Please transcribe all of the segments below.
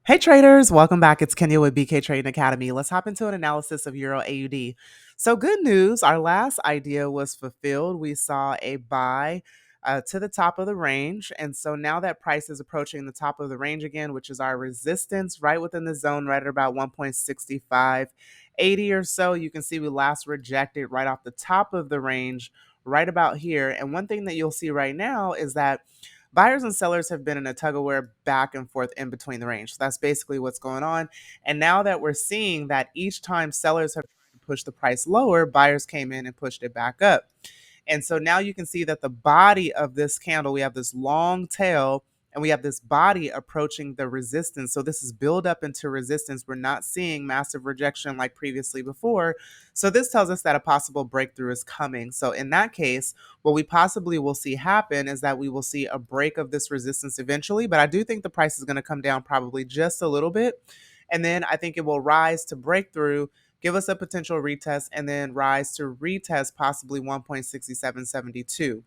Hey traders, welcome back. It's Kenya with BK Trading Academy. Let's hop into an analysis of Euro AUD. So good news, our last idea was fulfilled. We saw a buy to the top of the range. And so now that price is approaching the top of the range again, which is our resistance right within the zone, right at about 1.6580 or so. You can see we last rejected right off the top of the range, right about here. And one thing that you'll see right now is that buyers and sellers have been in a tug of war back and forth in between the range. So that's basically what's going on. And now that we're seeing that each time sellers have pushed the price lower, buyers came in and pushed it back up. And so now you can see that the body of this candle, we have this long tail and we have this body approaching the resistance. So this is build up into resistance. We're not seeing massive rejection like previously before. So this tells us that a possible breakthrough is coming. So in that case, what we possibly will see happen is that we will see a break of this resistance eventually. But I do think the price is going to come down probably just a little bit. And then I think it will rise to breakthrough, give us a potential retest, and then rise to retest possibly 1.6772.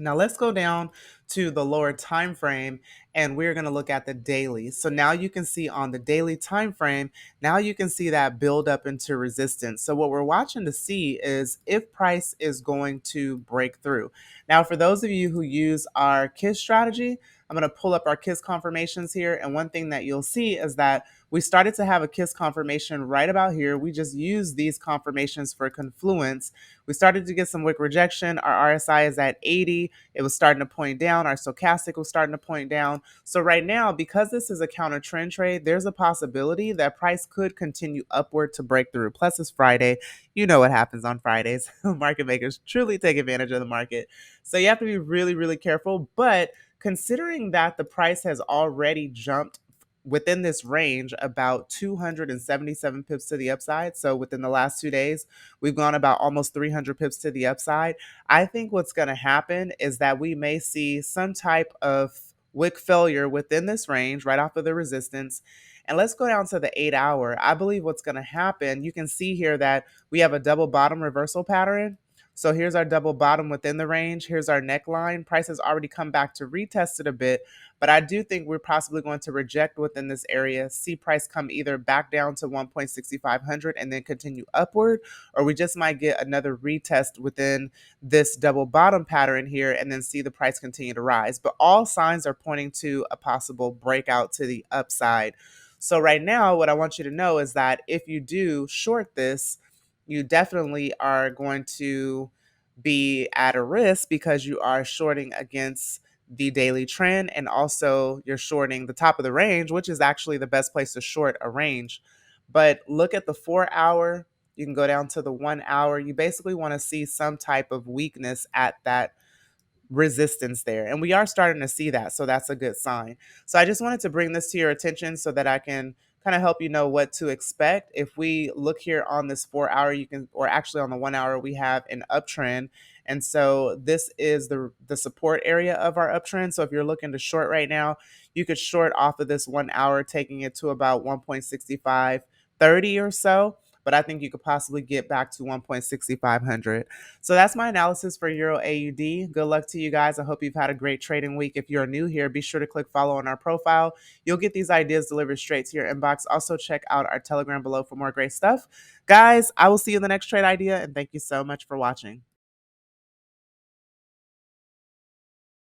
Now let's go down to the lower time frame and we're going to look at the daily. So now you can see on the daily time frame, now you can see that build up into resistance. So what we're watching to see is if price is going to break through. Now for those of you who use our KISS strategy, I'm going to pull up our KISS confirmations here, and one thing that you'll see is that we started to have a KISS confirmation right about here. We just used these confirmations for confluence. We started to get some wick rejection. Our RSI is at 80. It was starting to point down. Our stochastic was starting to point down. So right now, because this is a counter trend trade, there's a possibility that price could continue upward to break through. Plus it's Friday. You know what happens on Fridays. Market makers truly take advantage of the market. So you have to be really, really careful. But considering that the price has already jumped within this range about 277 pips to the upside. So within the last 2 days, we've gone about almost 300 pips to the upside. I think what's going to happen is that we may see some type of wick failure within this range right off of the resistance. And let's go down to the 8 hour. I believe what's going to happen, you can see here that we have a double bottom reversal pattern. So here's our double bottom within the range. Here's our neckline. Price has already come back to retest it a bit, but I do think we're possibly going to reject within this area, see price come either back down to 1.6500 and then continue upward, or we just might get another retest within this double bottom pattern here and then see the price continue to rise. But all signs are pointing to a possible breakout to the upside. So right now, what I want you to know is that if you do short this, you definitely are going to be at a risk because you are shorting against the daily trend, and also you're shorting the top of the range, which is actually the best place to short a range. But look at the 4 hour. You can go down to the 1 hour. You basically want to see some type of weakness at that resistance there. And we are starting to see that. So that's a good sign. So I just wanted to bring this to your attention so that I can kind of help you know what to expect. If we look here on this 4 hour, you can, or actually on the 1 hour, we have an uptrend. And so this is the support area of our uptrend. So if you're looking to short right now, you could short off of this 1 hour, taking it to about 1.6530 or so. But I think you could possibly get back to 1.6500. So that's my analysis for Euro AUD. Good luck to you guys. I hope you've had a great trading week. If you're new here, be sure to click follow on our profile. You'll get these ideas delivered straight to your inbox. Also, check out our Telegram below for more great stuff. Guys, I will see you in the next trade idea, and thank you so much for watching.